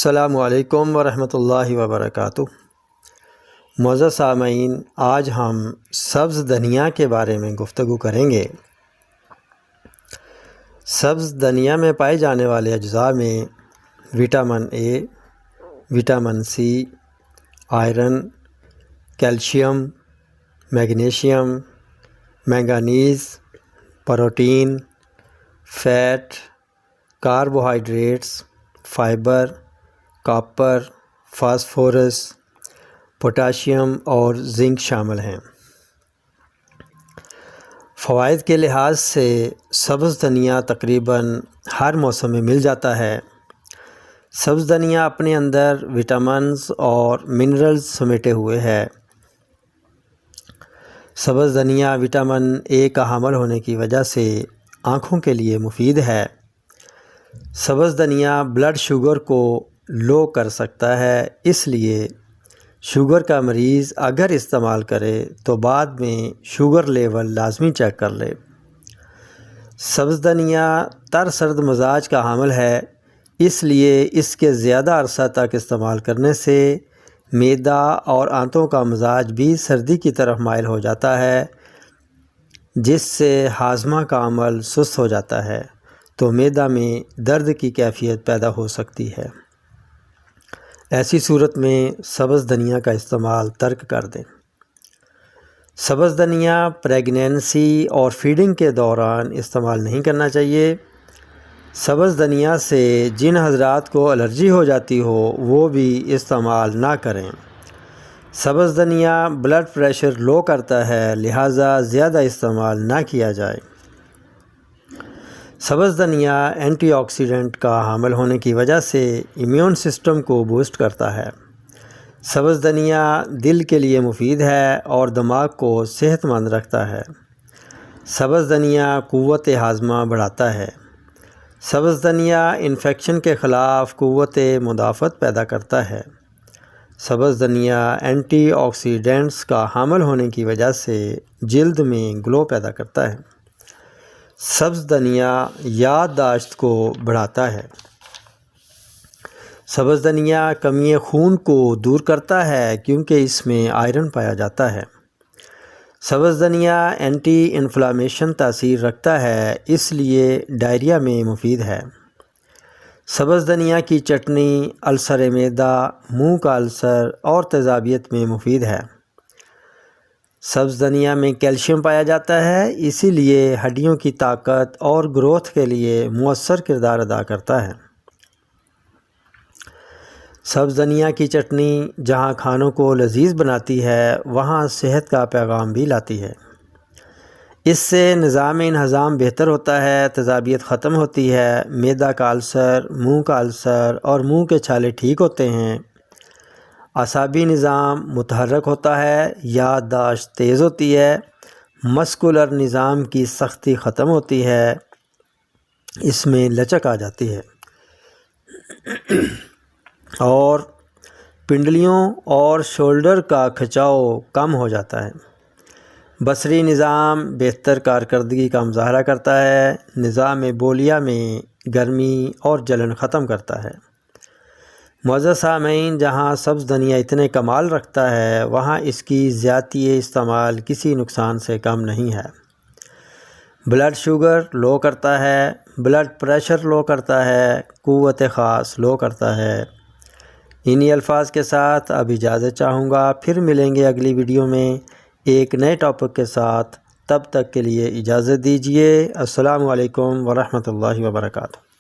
السلام علیکم ورحمۃ اللہ وبرکاتہ۔ معزز سامعین، آج ہم سبز دھنیا کے بارے میں گفتگو کریں گے۔ سبز دھنیا میں پائے جانے والے اجزاء میں vitamin A, vitamin C, iron, calcium, magnesium, manganese, protein, fat, carbohydrates, fibre, copper, phosphorus, potassium اور زنک شامل ہیں۔ فوائد کے لحاظ سے سبز دھنیا تقریباً ہر موسم میں مل جاتا ہے۔ سبز دھنیا اپنے اندر وٹامنز اور منرلز سمیٹے ہوئے ہے۔ سبز دھنیا وٹامن اے کا حامل ہونے کی وجہ سے آنکھوں کے لیے مفید ہے۔ سبز دھنیا بلڈ شوگر کو لو کر سکتا ہے، اس لیے شوگر کا مریض اگر استعمال کرے تو بعد میں شوگر لیول لازمی چیک کر لے۔ سبز دھنیا تر سرد مزاج کا حامل ہے، اس لیے اس کے زیادہ عرصہ تک استعمال کرنے سے معدہ اور آنتوں کا مزاج بھی سردی کی طرف مائل ہو جاتا ہے، جس سے ہاضمہ کا عمل سست ہو جاتا ہے تو معدہ میں درد کی کیفیت پیدا ہو سکتی ہے۔ ایسی صورت میں سبز دھنیا کا استعمال ترک کر دیں۔ سبز دھنیا پریگنینسی اور فیڈنگ کے دوران استعمال نہیں کرنا چاہیے۔ سبز دھنیا سے جن حضرات کو الرجی ہو جاتی ہو وہ بھی استعمال نہ کریں۔ سبز دھنیا بلڈ پریشر لو کرتا ہے، لہٰذا زیادہ استعمال نہ کیا جائے۔ سبز دھنیا اینٹی آکسیڈنٹ کا حامل ہونے کی وجہ سے امیون سسٹم کو بوسٹ کرتا ہے۔ سبز دھنیا دل کے لیے مفید ہے اور دماغ کو صحت مند رکھتا ہے۔ سبز دھنیا قوت ہاضمہ بڑھاتا ہے۔ سبز دھنیا انفیکشن کے خلاف قوت مدافعت پیدا کرتا ہے۔ سبز دھنیا اینٹی آکسیڈنٹس کا حامل ہونے کی وجہ سے جلد میں گلو پیدا کرتا ہے۔ سبز دھنیا یادداشت کو بڑھاتا ہے۔ سبز دھنیا کمی خون کو دور کرتا ہے کیونکہ اس میں آئرن پایا جاتا ہے۔ سبز دھنیا اینٹی انفلامیشن تاثیر رکھتا ہے، اس لیے ڈائریا میں مفید ہے۔ سبز دھنیا کی چٹنی السر معدہ، منہ کا السر اور تیزابیت میں مفید ہے۔ سبز دھنیا میں کیلشیم پایا جاتا ہے، اسی لیے ہڈیوں کی طاقت اور گروتھ کے لیے مؤثر کردار ادا کرتا ہے۔ سبز دھنیا کی چٹنی جہاں کھانوں کو لذیذ بناتی ہے، وہاں صحت کا پیغام بھی لاتی ہے۔ اس سے نظام انہضام بہتر ہوتا ہے، تیزابیت ختم ہوتی ہے، معدہ کا السر، منہ کا السر اور منہ کے چھالے ٹھیک ہوتے ہیں، اعصابی نظام متحرک ہوتا ہے، یادداشت تیز ہوتی ہے، مسکولر نظام کی سختی ختم ہوتی ہے، اس میں لچک آ جاتی ہے اور پنڈلیوں اور شولڈر کا کھچاؤ کم ہو جاتا ہے۔ بصری نظام بہتر کارکردگی کا مظاہرہ کرتا ہے، نظام بولیہ میں گرمی اور جلن ختم کرتا ہے۔ معزز سامعین، جہاں سبز دھنیا اتنے کمال رکھتا ہے وہاں اس کی زیادتی استعمال کسی نقصان سے کم نہیں ہے۔ بلڈ شوگر لو کرتا ہے، بلڈ پریشر لو کرتا ہے، قوت خاص لو کرتا ہے۔ انہی الفاظ کے ساتھ اب اجازت چاہوں گا، پھر ملیں گے اگلی ویڈیو میں ایک نئے ٹاپک کے ساتھ۔ تب تک کے لیے اجازت دیجیے۔ السلام علیکم ورحمۃ اللہ وبرکاتہ۔